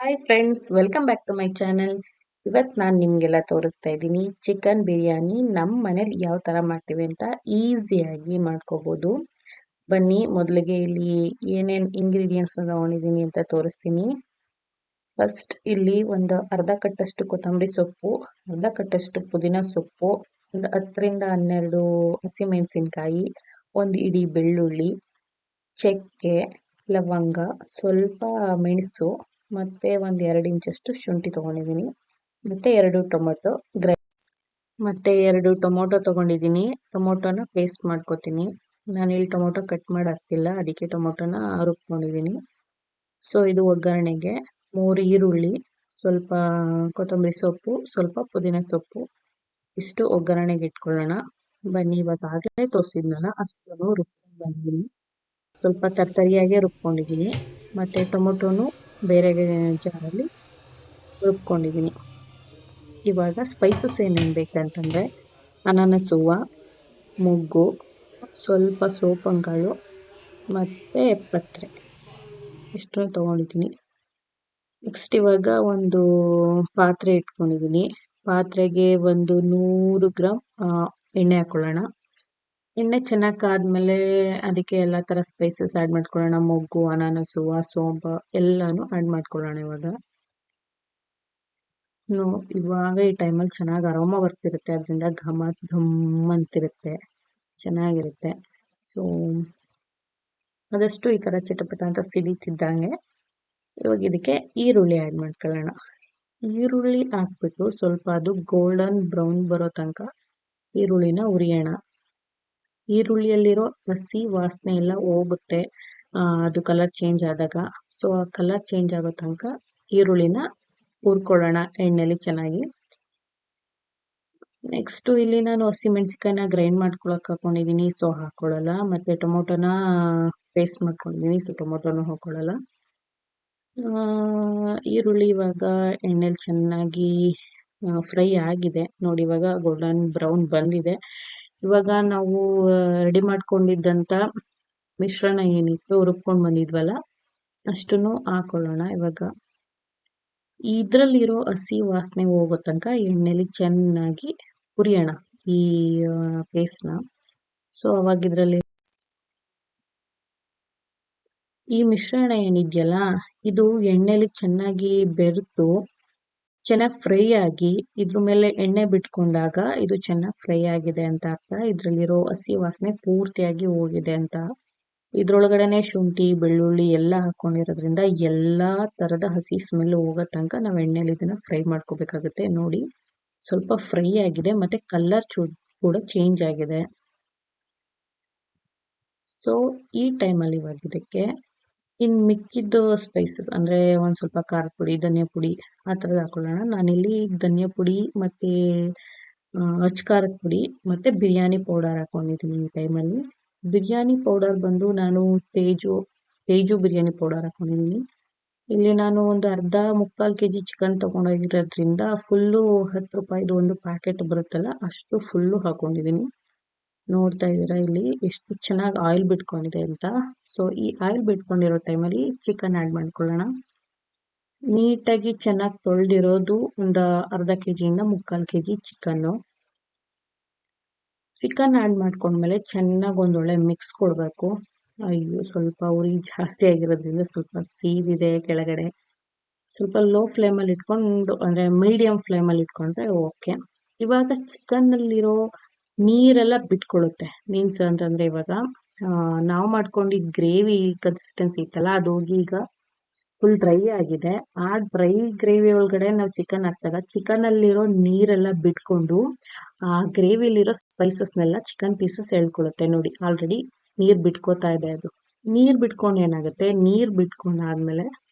Hi friends, welcome back to my channel. ಇವತ್ತು ನಾನು ನಿಮಗೆಲ್ಲ ತೋರಿಸ್ತಾ ಇದ್ದೀನಿ ಚಿಕನ್ ಬಿರಿಯಾನಿ ನಮ್ಮ ಮನೇಲಿ ಯಾವ ಥರ ಮಾಡ್ತೀವಿ ಅಂತ ಈಸಿಯಾಗಿ ಮಾಡ್ಕೋಬೋದು. ಬನ್ನಿ, ಮೊದಲಿಗೆ ಇಲ್ಲಿ ಏನೇನು ಇಂಗ್ರೀಡಿಯೆಂಟ್ಸ್ ತಗೊಂಡಿದ್ದೀನಿ ಅಂತ ತೋರಿಸ್ತೀನಿ. ಫಸ್ಟ್ ಇಲ್ಲಿ ಒಂದು ಅರ್ಧ ಕಟ್ಟಷ್ಟು ಕೊತ್ತಂಬರಿ ಸೊಪ್ಪು, ಅರ್ಧ ಕಟ್ಟಷ್ಟು ಪುದೀನ ಸೊಪ್ಪು, ಒಂದು 10 ರಿಂದ 12 ಹಸಿಮೆಣಸಿನ್ಕಾಯಿ, ಒಂದು ಇಡೀ ಬೆಳ್ಳುಳ್ಳಿ, ಚಕ್ಕೆ, ಲವಂಗ, ಸ್ವಲ್ಪ ಮೆಣಸು, ಮತ್ತೆ ಒಂದು 2 ಇಂಚಷ್ಟು ಶುಂಠಿ ತೊಗೊಂಡಿದ್ದೀನಿ. ಮತ್ತೆ 2 ಟೊಮೊಟೊ ಮತ್ತೆ 2 ಟೊಮೊಟೊ ತೊಗೊಂಡಿದ್ದೀನಿ. ಟೊಮೊಟೊನ ಪೇಸ್ಟ್ ಮಾಡ್ಕೊತೀನಿ. ನಾನಿಲ್ಲಿ ಟೊಮೊಟೊ ಕಟ್ ಮಾಡಿ ಹಾಕ್ತಿಲ್ಲ, ಅದಕ್ಕೆ ಟೊಮೊಟೊನ ರುಬ್ಕೊಂಡಿದ್ದೀನಿ. ಸೊ ಇದು ಒಗ್ಗರಣೆಗೆ 3 ಈರುಳ್ಳಿ, ಸ್ವಲ್ಪ ಕೊತ್ತಂಬರಿ ಸೊಪ್ಪು, ಸ್ವಲ್ಪ ಪುದೀನ ಸೊಪ್ಪು, ಇಷ್ಟು ಒಗ್ಗರಣೆಗೆ ಇಟ್ಕೊಳ್ಳೋಣ. ಬನ್ನಿ, ಇವಾಗ ಆಗಲೇ ತೋರಿಸಿದ್ನಲ್ಲ ಅಷ್ಟನ್ನು ರುಬ್ಕೊಂಡು ಬಂದಿದ್ದೀನಿ. ಸ್ವಲ್ಪ ತರ್ತರಿಯಾಗೆ ರುಬ್ಕೊಂಡಿದ್ದೀನಿ. ಮತ್ತು ಟೊಮೊಟೊನು ಬೇರೆ ಜಾರಲ್ಲಿ ರುಬ್ಕೊಂಡಿದ್ದೀನಿ. ಇವಾಗ ಸ್ಪೈಸಸ್ ಏನೇನು ಬೇಕಂತಂದರೆ ಅನಾನಸ್ ಹೂವು, ಮೊಗ್ಗು, ಸ್ವಲ್ಪ ಸೋಪಂಕಾಳು ಮತ್ತು ಪತ್ರೆ, ಇಷ್ಟನ್ನು ತೊಗೊಂಡಿದ್ದೀನಿ. ನೆಕ್ಸ್ಟ್ ಇವಾಗ ಒಂದು ಪಾತ್ರೆ ಇಟ್ಕೊಂಡಿದ್ದೀನಿ. ಪಾತ್ರೆಗೆ ಒಂದು 100 ಗ್ರಾಮ್ ಎಣ್ಣೆ ಹಾಕ್ಕೊಳ್ಳೋಣ. ಎಣ್ಣೆ ಚೆನ್ನಾಗಿ ಕಾದ್ಮೇಲೆ ಅದಕ್ಕೆ ಎಲ್ಲ ಥರ ಸ್ಪೈಸಸ್ ಆ್ಯಡ್ ಮಾಡ್ಕೊಳ್ಳೋಣ. ಮೊಗ್ಗು, ಅನಾನಸ್ ಹೂವು, ಸೋಂಪು ಎಲ್ಲನೂ ಆ್ಯಡ್ ಮಾಡ್ಕೊಳ್ಳೋಣ. ಇವಾಗ ಈ ಟೈಮಲ್ಲಿ ಚೆನ್ನಾಗಿ ಅರೋಮ ಬರ್ತಿರುತ್ತೆ, ಅದರಿಂದ ಘಮ್ ಅಂತಿರುತ್ತೆ, ಚೆನ್ನಾಗಿರುತ್ತೆ. ಸೊ ಆದಷ್ಟು ಈ ಥರ ಚಿಟಪಟ ಅಂತ ಸಿಡಿತಿದ್ದಂಗೆ ಇವಾಗ ಇದಕ್ಕೆ ಈರುಳ್ಳಿ ಆ್ಯಡ್ ಮಾಡ್ಕೊಳ್ಳೋಣ. ಈರುಳ್ಳಿ ಹಾಕ್ಬಿಟ್ಟು ಸ್ವಲ್ಪ ಅದು ಗೋಲ್ಡನ್ ಬ್ರೌನ್ ಬರೋ ತನಕ ಈರುಳ್ಳಿನ ಹುರಿಯೋಣ. ಈರುಳ್ಳಿಯಲ್ಲಿರೋ ಹಸಿ ವಾಸನೆ ಎಲ್ಲ ಹೋಗುತ್ತೆ ಅದು ಕಲರ್ ಚೇಂಜ್ ಆದಾಗ. ಸೊ ಆ ಕಲರ್ ಚೇಂಜ್ ಆಗೋ ತನಕ ಈರುಳ್ಳಿನ ಹುರ್ಕೊಳ್ಳೋಣ ಎಣ್ಣೆಲಿ ಚೆನ್ನಾಗಿ. ನೆಕ್ಸ್ಟು ಇಲ್ಲಿ ನಾನು ಹಸಿಮೆಣ್ಸಿಕಾಯಿನ ಗ್ರೈಂಡ್ ಮಾಡ್ಕೊಳಕ್ಕೆ ಹಾಕೊಂಡಿದ್ದೀನಿ, ಸೊ ಹಾಕ್ಕೊಳ್ಳಲ್ಲ. ಮತ್ತು ಟೊಮೊಟೊನ ಪೇಸ್ಟ್ ಮಾಡ್ಕೊಂಡಿದ್ದೀನಿ, ಸೊ ಟೊಮೊಟೊನೂ ಹಾಕ್ಕೊಳ್ಳಲ್ಲ. ಈರುಳ್ಳಿ ಇವಾಗ ಎಣ್ಣೆಲಿ ಚೆನ್ನಾಗಿ ಫ್ರೈ ಆಗಿದೆ ನೋಡಿ. ಇವಾಗ ಗೋಲ್ಡನ್ ಬ್ರೌನ್ ಬಂದಿದೆ. ಇವಾಗ ನಾವು ರೆಡಿ ಮಾಡ್ಕೊಂಡಿದ್ದಂಥ ಮಿಶ್ರಣ ಏನಿತ್ತು ರುಬ್ಕೊಂಡು ಬಂದಿದ್ವಲ್ಲ ಅಷ್ಟನ್ನು ಹಾಕೊಳ್ಳೋಣ. ಇವಾಗ ಇದರಲ್ಲಿರೋ ಹಸಿ ವಾಸನೆ ಹೋಗೋ ತನಕ ಎಣ್ಣೆಲಿ ಚೆನ್ನಾಗಿ ಹುರಿಯೋಣ ಈ ಪೇಸ್ಟ್ನ. ಸೊ ಅವಾಗ ಇದರಲ್ಲಿ ಈ ಮಿಶ್ರಣ ಏನಿದೆಯಲ್ಲ ಇದು ಎಣ್ಣೆಲಿ ಚೆನ್ನಾಗಿ ಬೆರೆತು ಚೆನ್ನಾಗಿ ಫ್ರೈ ಆಗಿ ಇದ್ರ ಮೇಲೆ ಎಣ್ಣೆ ಬಿಟ್ಕೊಂಡಾಗ ಇದು ಚೆನ್ನಾಗಿ ಫ್ರೈ ಆಗಿದೆ ಅಂತ ಅರ್ಥ. ಇದರಲ್ಲಿರೋ ಹಸಿ ವಾಸನೆ ಪೂರ್ತಿಯಾಗಿ ಹೋಗಿದೆ ಅಂತ. ಇದ್ರೊಳಗಡೆನೆ ಶುಂಠಿ, ಬೆಳ್ಳುಳ್ಳಿ ಎಲ್ಲ ಹಾಕ್ಕೊಂಡಿರೋದ್ರಿಂದ ಎಲ್ಲ ಥರದ ಹಸಿ ಸ್ಮೆಲ್ ಹೋಗೋ ತನಕ ನಾವು ಎಣ್ಣೆಲಿ ಇದನ್ನು ಫ್ರೈ ಮಾಡ್ಕೋಬೇಕಾಗುತ್ತೆ. ನೋಡಿ, ಸ್ವಲ್ಪ ಫ್ರೈ ಆಗಿದೆ ಮತ್ತು ಕಲರ್ ಕೂಡ ಚೇಂಜ್ ಆಗಿದೆ. ಸೊ ಈ ಟೈಮಲ್ಲಿ ಇವಾಗ ಇದಕ್ಕೆ ಇನ್ನು ಮಿಕ್ಕಿದ್ದು ಸ್ಪೈಸಸ್ ಅಂದರೆ ಒಂದು ಸ್ವಲ್ಪ ಖಾರದ ಪುಡಿ, ಧನಿಯಾ ಪುಡಿ ಆ ಥರದ್ದು ಹಾಕೊಳ್ಳೋಣ. ನಾನಿಲ್ಲಿ ಧನಿಯಾ ಪುಡಿ ಮತ್ತು ಅಚ್ಚ ಖಾರದ ಪುಡಿ ಮತ್ತು ಬಿರಿಯಾನಿ ಪೌಡರ್ ಹಾಕ್ಕೊಂಡಿದ್ದೀನಿ. ಈ ಟೈಮಲ್ಲಿ ಬಿರಿಯಾನಿ ಪೌಡರ್ ಬಂದು ನಾನು ತೇಜು ಬಿರಿಯಾನಿ ಪೌಡರ್ ಹಾಕ್ಕೊಂಡಿದ್ದೀನಿ. ಇಲ್ಲಿ ನಾನು ಒಂದು ಮುಕ್ಕಾಲು kg ಚಿಕನ್ ತೊಗೊಂಡೋಗಿರೋದ್ರಿಂದ ಫುಲ್ಲು 10 ರೂಪಾಯಿದು ಒಂದು ಪ್ಯಾಕೆಟ್ ಬರುತ್ತಲ್ಲ ಅಷ್ಟು ಫುಲ್ಲು ಹಾಕ್ಕೊಂಡಿದ್ದೀನಿ. ನೋಡ್ತಾ ಇದ್ದೀರಾ ಇಲ್ಲಿ ಎಷ್ಟು ಚೆನ್ನಾಗಿ ಆಯಿಲ್ ಬಿಟ್ಕೊಂಡಿದೆ ಅಂತ. ಸೊ ಈ ಆಯಿಲ್ ಬಿಟ್ಕೊಂಡಿರೋ ಟೈಮಲ್ಲಿ ಚಿಕನ್ ಆ್ಯಡ್ ಮಾಡ್ಕೊಳ್ಳೋಣ. ನೀಟಾಗಿ ಚೆನ್ನಾಗಿ ತೊಳೆದಿರೋದು ಒಂದು ಅರ್ಧ kg ಮುಕ್ಕಾಲು kg ಚಿಕನ್ ಆ್ಯಡ್ ಮಾಡ್ಕೊಂಡ್ಮೇಲೆ ಚೆನ್ನಾಗಿ ಒಂದೊಳ್ಳೆ ಮಿಕ್ಸ್ ಕೊಡಬೇಕು. ಅಯ್ಯೋ, ಸ್ವಲ್ಪ ಉರಿ ಜಾಸ್ತಿ ಆಗಿರೋದ್ರಿಂದ ಸ್ವಲ್ಪ ಸೀದಿದೆ ಕೆಳಗಡೆ. ಸ್ವಲ್ಪ ಲೋ ಫ್ಲೇಮಲ್ಲಿ ಇಟ್ಕೊಂಡು ಅಂದರೆ ಮೀಡಿಯಮ್ ಫ್ಲೇಮಲ್ಲಿ ಇಟ್ಕೊಂಡ್ರೆ ಓಕೆ. ಇವಾಗ ಚಿಕನ್ನಲ್ಲಿರೋ ನೀರೆಲ್ಲ ಬಿಟ್ಕೊಳ್ಳುತ್ತೆ. ಮೀನ್ಸ್ ಅಂತಂದರೆ ಇವಾಗ ನಾವು ಮಾಡ್ಕೊಂಡಿದ್ದ ಗ್ರೇವಿ ಕನ್ಸಿಸ್ಟೆನ್ಸಿ ಇತ್ತಲ್ಲ ಅದು ಹೋಗಿ ಈಗ ಫುಲ್ ಡ್ರೈ ಆಗಿದೆ. ಆ ಡ್ರೈ ಗ್ರೇವಿ ಒಳಗಡೆ ನಾವು ಚಿಕನ್ ಹಾಕಿದಾಗ ಚಿಕನಲ್ಲಿರೋ ನೀರೆಲ್ಲ ಬಿಟ್ಕೊಂಡು ಆ ಗ್ರೇವಿಲಿರೋ ಸ್ಪೈಸಸ್ನೆಲ್ಲ ಚಿಕನ್ ಪೀಸಸ್ ಎಳ್ಕೊಳ್ಳುತ್ತೆ. ನೋಡಿ, ಆಲ್ರೆಡಿ ನೀರು ಬಿಟ್ಕೋತಾ ಇದೆ. ಅದು ನೀರು ಬಿಟ್ಕೊಂಡು ಏನಾಗುತ್ತೆ, ನೀರು ಬಿಟ್ಕೊಂಡಾದ್ಮೇಲೆ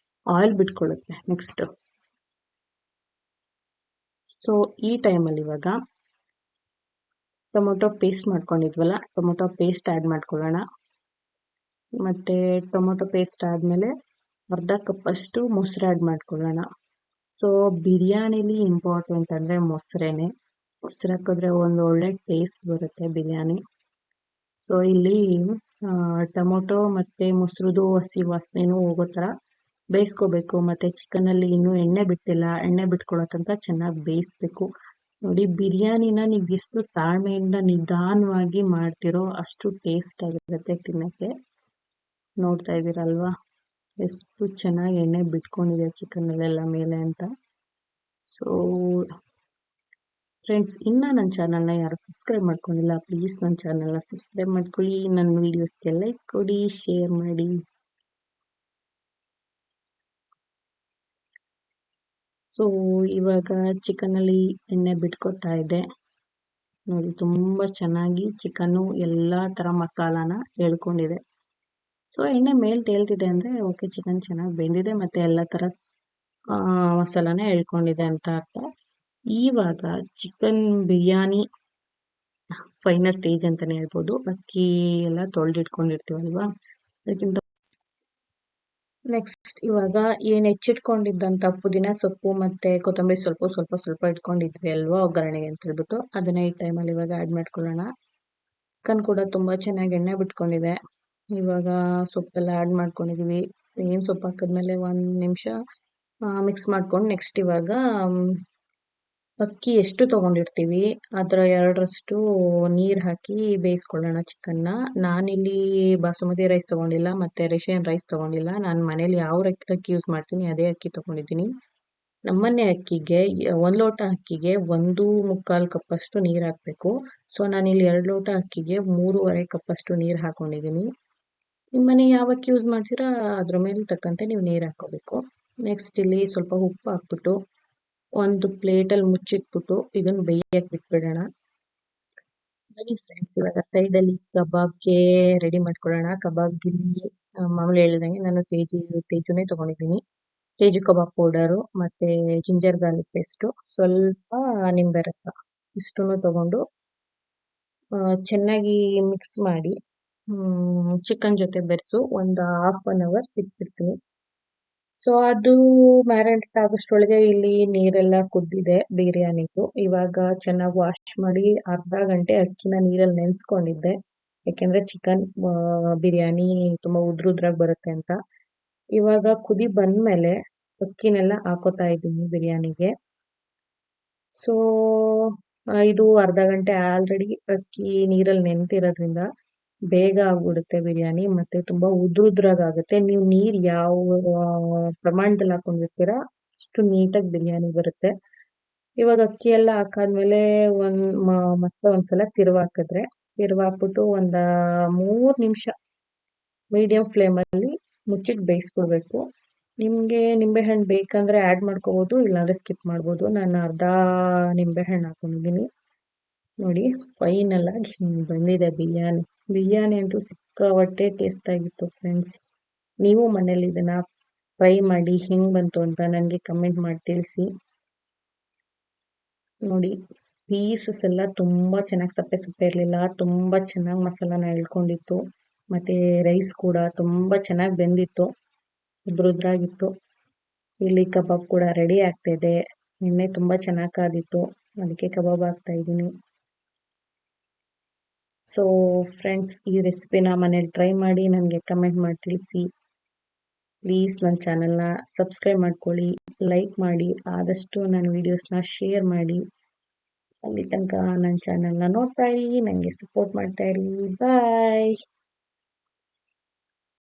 ಆಯಿಲ್ ಬಿಟ್ಕೊಳ್ಳುತ್ತೆ ನೆಕ್ಸ್ಟ್. ಸೊ ಈ ಟೈಮಲ್ಲಿ ಇವಾಗ ಟೊಮೊಟೊ ಪೇಸ್ಟ್ ಮಾಡ್ಕೊಂಡಿದ್ವಲ್ಲ ಟೊಮೊಟೊ ಪೇಸ್ಟ್ ಆ್ಯಡ್ ಮಾಡ್ಕೊಳ್ಳೋಣ. ಮತ್ತು ಟೊಮೊಟೊ ಪೇಸ್ಟ್ ಆದಮೇಲೆ ಅರ್ಧ ಕಪ್ಪಷ್ಟು ಮೊಸರು ಆ್ಯಡ್ ಮಾಡ್ಕೊಳ್ಳೋಣ. ಸೊ ಬಿರಿಯಾನಿಲಿ ಇಂಪಾರ್ಟೆಂಟ್ ಅಂದರೆ ಮೊಸರೇನೆ. ಮೊಸರು ಹಾಕಿದ್ರೆ ಒಂದು ಒಳ್ಳೆ ಟೇಸ್ಟ್ ಬರುತ್ತೆ ಬಿರಿಯಾನಿ. ಸೊ ಇಲ್ಲಿ ಟೊಮೊಟೊ ಮತ್ತು ಮೊಸರುದು ಹಸಿ ವಾಸನೆನೂ ಹೋಗೋ ಥರ ಬೇಯಿಸ್ಕೋಬೇಕು. ಮತ್ತು ಚಿಕನಲ್ಲಿ ಇನ್ನೂ ಎಣ್ಣೆ ಬಿಟ್ಟಿಲ್ಲ, ಎಣ್ಣೆ ಬಿಟ್ಕೊಳ್ಳೋ ತನಕ ಚೆನ್ನಾಗಿ ಬೇಯಿಸ್ಬೇಕು. ನೋಡಿ, ಬಿರಿಯಾನಿನ ನೀವು ಎಷ್ಟು ತಾಳ್ಮೆಯಿಂದ ನಿಧಾನವಾಗಿ ಮಾಡ್ತಿರೋ ಅಷ್ಟು ಟೇಸ್ಟ್ ಆಗಿರುತ್ತೆ ತಿನ್ನೋಕ್ಕೆ. ನೋಡ್ತಾ ಇದ್ದೀರಲ್ವಾ ಎಷ್ಟು ಚೆನ್ನಾಗಿ ಎಣ್ಣೆ ಬಿಟ್ಕೊಂಡಿದೆ ಚಿಕನಲ್ಲೆಲ್ಲ ಮೇಲೆ ಅಂತ. ಸೊ ಫ್ರೆಂಡ್ಸ್, ಇನ್ನೂ ನನ್ನ ಚಾನಲ್ನ ಯಾರು ಸಬ್ಸ್ಕ್ರೈಬ್ ಮಾಡ್ಕೊಂಡಿಲ್ಲ, ಪ್ಲೀಸ್ ನನ್ನ ಚಾನಲ್ನ ಸಬ್ಸ್ಕ್ರೈಬ್ ಮಾಡ್ಕೊಳ್ಳಿ. ನನ್ನ ವೀಡಿಯೋಸ್ಗೆ ಲೈಕ್ ಕೊಡಿ, ಶೇರ್ ಮಾಡಿ. ಸೊ ಇವಾಗ ಚಿಕನಲ್ಲಿ ಎಣ್ಣೆ ಬಿಟ್ಕೊತಾ ಇದೆ ನೋಡಿ, ತುಂಬ ಚೆನ್ನಾಗಿ ಚಿಕನ್ನು ಎಲ್ಲ ಥರ ಮಸಾಲಾನ ಎಳ್ಕೊಂಡಿದೆ. ಸೊ ಎಣ್ಣೆ ಮೇಲೆ ತೇಲ್ತಿದೆ ಅಂದರೆ ಓಕೆ, ಚಿಕನ್ ಚೆನ್ನಾಗಿ ಬೆಂದಿದೆ ಮತ್ತು ಎಲ್ಲ ಥರ ಮಸಾಲಾನ ಎಳ್ಕೊಂಡಿದೆ ಅಂತ ಅರ್ಥ. ಇವಾಗ ಚಿಕನ್ ಬಿರಿಯಾನಿ ಫೈನಲ್ ಸ್ಟೇಜ್ ಅಂತಲೇ ಹೇಳ್ಬೋದು. ಅಕ್ಕಿ ಎಲ್ಲ ತೊಳೆದಿಟ್ಕೊಂಡಿರ್ತೀವಲ್ವಾ, ಅದಕ್ಕಿಂತ ನೆಕ್ಸ್ಟ್ ಇವಾಗ ಏನು ಹೆಚ್ಚಿಟ್ಕೊಂಡಿದ್ದಂಥ ಪುದೀನ ಸೊಪ್ಪು ಮತ್ತು ಕೊತ್ತಂಬರಿ ಸ್ವಲ್ಪ ಇಟ್ಕೊಂಡಿದ್ವಿ ಅಲ್ವಾ ಒಗ್ಗರಣೆಗೆ ಅಂತ ಹೇಳ್ಬಿಟ್ಟು, ಅದನ್ನ ಈ ಟೈಮಲ್ಲಿ ಇವಾಗ ಆ್ಯಡ್ ಮಾಡ್ಕೊಳ್ಳೋಣ. ಚಿಕನ್ ಕೂಡ ತುಂಬ ಚೆನ್ನಾಗಿ ಎಣ್ಣೆ ಬಿಟ್ಕೊಂಡಿದೆ. ಇವಾಗ ಸೊಪ್ಪೆಲ್ಲ ಆ್ಯಡ್ ಮಾಡ್ಕೊಂಡಿದ್ದೀವಿ. ಏನು ಸೊಪ್ಪು ಹಾಕಿದ್ಮೇಲೆ 1 ನಿಮಿಷ ಮಿಕ್ಸ್ ಮಾಡ್ಕೊಂಡು ನೆಕ್ಸ್ಟ್ ಇವಾಗ ಅಕ್ಕಿ ಎಷ್ಟು ತೊಗೊಂಡಿರ್ತೀವಿ ಅದರ 2ರಷ್ಟು ನೀರು ಹಾಕಿ ಬೇಯಿಸ್ಕೊಳ್ಳೋಣ ಚಿಕನ್ನ. ನಾನಿಲ್ಲಿ ಬಾಸುಮತಿ ರೈಸ್ ತೊಗೊಂಡಿಲ್ಲ ಮತ್ತು ರೇಷನ್ ರೈಸ್ ತೊಗೊಂಡಿಲ್ಲ. ನಾನು ಮನೇಲಿ ಯಾವ ಅಕ್ಕಿ ಯೂಸ್ ಮಾಡ್ತೀನಿ ಅದೇ ಅಕ್ಕಿ ತೊಗೊಂಡಿದ್ದೀನಿ. ನಮ್ಮನೆ ಅಕ್ಕಿಗೆ 1 ಲೋಟ ಅಕ್ಕಿಗೆ 1.25 ಕಪ್ಪಷ್ಟು ನೀರು ಹಾಕಬೇಕು. ಸೊ ನಾನಿಲ್ಲಿ 2 ಲೋಟ ಅಕ್ಕಿಗೆ 3.5 ಕಪ್ಪಷ್ಟು ನೀರು ಹಾಕ್ಕೊಂಡಿದ್ದೀನಿ. ನಿಮ್ಮನೆ ಯಾವ ಅಕ್ಕಿ ಯೂಸ್ ಮಾಡ್ತೀರಾ ಅದ್ರ ಮೇಲೆ ತಕ್ಕಂತೆ ನೀವು ನೀರು ಹಾಕ್ಕೋಬೇಕು. ನೆಕ್ಸ್ಟ್ ಇಲ್ಲಿ ಸ್ವಲ್ಪ ಉಪ್ಪು ಹಾಕ್ಬಿಟ್ಟು ಒಂದು ಪ್ಲೇಟಲ್ಲಿ ಮುಚ್ಚಿಟ್ಬಿಟ್ಟು ಇದನ್ನು ಬೇಯಕ್ಕೆ ಬಿಟ್ಬಿಡೋಣ. ಬನ್ನಿ ಫ್ರೆಂಡ್ಸ್, ಇವಾಗ ಸೈಡಲ್ಲಿ ಕಬಾಬ್ಗೆ ರೆಡಿ ಮಾಡ್ಕೊಳ್ಳೋಣ. ಕಬಾಬ್ಗೆ ಮಾಮೂಲಿ ಹೇಳ್ದಂಗೆ ನಾನು ತೇಜುನೇ ತೊಗೊಂಡಿದ್ದೀನಿ. ತೇಜು ಕಬಾಬ್ ಪೌಡರು ಮತ್ತು ಜಿಂಜರ್ ಗಾರ್ಲಿಕ್ ಪೇಸ್ಟು, ಸ್ವಲ್ಪ ನಿಂಬೆ ರಸ, ಇಷ್ಟನ್ನು ತೊಗೊಂಡು ಚೆನ್ನಾಗಿ ಮಿಕ್ಸ್ ಮಾಡಿ ಚಿಕನ್ ಜೊತೆ ಬೆರೆಸು ಒಂದು 1/2 ಅವರ್ ಬಿಟ್ಬಿಡ್ತೀನಿ. ಸೊ ಅದು ಮ್ಯಾರಿನೇಟ್ ಆಗೋಷ್ಟರೊಳಗೆ ಇಲ್ಲಿ ನೀರೆಲ್ಲ ಕುದ್ದಿದೆ ಬಿರಿಯಾನಿದು. ಇವಾಗ ಚೆನ್ನಾಗಿ ವಾಶ್ ಮಾಡಿ ಅರ್ಧ ಗಂಟೆ ಅಕ್ಕಿನ ನೀರಲ್ಲಿ ನೆನೆಸ್ಕೊಂಡಿದ್ದೆ, ಯಾಕೆಂದರೆ ಚಿಕನ್ ಬಿರಿಯಾನಿ ತುಂಬ ಉದ್ರಾಗಿ ಬರುತ್ತೆ ಅಂತ. ಇವಾಗ ಕುದಿ ಬಂದಮೇಲೆ ಅಕ್ಕಿನೆಲ್ಲ ಹಾಕೋತಾ ಇದ್ದೀನಿ ಬಿರಿಯಾನಿಗೆ. ಸೊ ಇದು ಅರ್ಧ ಗಂಟೆ ಆಲ್ರೆಡಿ ಅಕ್ಕಿ ನೀರಲ್ಲಿ ನೆನೆದಿರೋದ್ರಿಂದ ಬೇಗ ಆಗ್ಬಿಡುತ್ತೆ ಬಿರಿಯಾನಿ ಮತ್ತು ತುಂಬ ಉದ್ರಾಗುತ್ತೆ. ನೀವು ನೀರು ಯಾವ ಪ್ರಮಾಣದಲ್ಲಿ ಹಾಕೊಂಡಿರ್ತೀರ ಅಷ್ಟು ನೀಟಾಗಿ ಬಿರಿಯಾನಿ ಬರುತ್ತೆ. ಇವಾಗ ಅಕ್ಕಿ ಎಲ್ಲ ಹಾಕಾದ್ಮೇಲೆ ಮತ್ತೆ ಒಂದ್ಸಲ ತಿರುವಾಕ್ಬಿಟ್ಟು ಒಂದು 3 ನಿಮಿಷ ಮೀಡಿಯಂ ಫ್ಲೇಮಲ್ಲಿ ಮುಚ್ಚಿಟ್ಟು ಬೇಯಿಸ್ಕೊಡ್ಬೇಕು. ನಿಮಗೆ ನಿಂಬೆಹಣ್ಣು ಬೇಕಂದರೆ ಆ್ಯಡ್ ಮಾಡ್ಕೋಬೋದು, ಇಲ್ಲಾಂದರೆ ಸ್ಕಿಪ್ ಮಾಡ್ಬೋದು. ನಾನು ಅರ್ಧ ನಿಂಬೆಹಣ್ಣು ಹಾಕೊಂಡಿದ್ದೀನಿ. ನೋಡಿ, ಫೈನಲ್ ಆಗಿ ಹಿಂಗೆ ಬಂದಿದೆ ಬಿರಿಯಾನಿ. ಬಿರಿಯಾನಿ ಅಂತೂ ಸಿಕ್ಕಾಪಟ್ಟೆ ಟೇಸ್ಟ್ ಆಗಿತ್ತು ಫ್ರೆಂಡ್ಸ್. ನೀವು ಮನೇಲಿ ಇದನ್ನು ಟ್ರೈ ಮಾಡಿ ಹೆಂಗೆ ಬಂತು ಅಂತ ನನಗೆ ಕಮೆಂಟ್ ಮಾಡಿ ತಿಳಿಸಿ. ನೋಡಿ, ಪೀಸಸ್ ಎಲ್ಲ ತುಂಬ ಚೆನ್ನಾಗಿ ಸಪ್ಪೆ ಇರಲಿಲ್ಲ, ತುಂಬ ಚೆನ್ನಾಗಿ ಮಸಾಲಾನ ಎಳ್ಕೊಂಡಿತ್ತು. ಮತ್ತು ರೈಸ್ ಕೂಡ ತುಂಬ ಚೆನ್ನಾಗಿ ಬೆಂದಿತ್ತು, ಉದ್ರಾಗಿತ್ತು. ಇಲ್ಲಿ ಕಬಾಬ್ ಕೂಡ ರೆಡಿ ಆಗ್ತಾಯಿದೆ. ಎಣ್ಣೆ ತುಂಬ ಚೆನ್ನಾಗಿ ಕಾದಿತ್ತು, ಅದಕ್ಕೆ ಕಬಾಬ್ ಹಾಕ್ತಾಯಿದ್ದೀನಿ. ಸೊ ಫ್ರೆಂಡ್ಸ್, ಈ ರೆಸಿಪಿನ ಮನೇಲಿ ಟ್ರೈ ಮಾಡಿ ನನಗೆ ಕಮೆಂಟ್ ಮಾಡಿ ತಿಳಿಸಿ. ಪ್ಲೀಸ್ ನನ್ನ ಚಾನಲ್ನ ಸಬ್ಸ್ಕ್ರೈಬ್ ಮಾಡ್ಕೊಳ್ಳಿ, ಲೈಕ್ ಮಾಡಿ, ಆದಷ್ಟು ನನ್ನ ವೀಡಿಯೋಸ್ನ ಶೇರ್ ಮಾಡಿ. ಅಲ್ಲಿ ತನಕ ನನ್ನ ಚಾನಲ್ನ ನೋಡ್ತಾ ಇರಿ, ನನಗೆ ಸಪೋರ್ಟ್ ಮಾಡ್ತಾ ಇರಿ. ಬಾಯ್.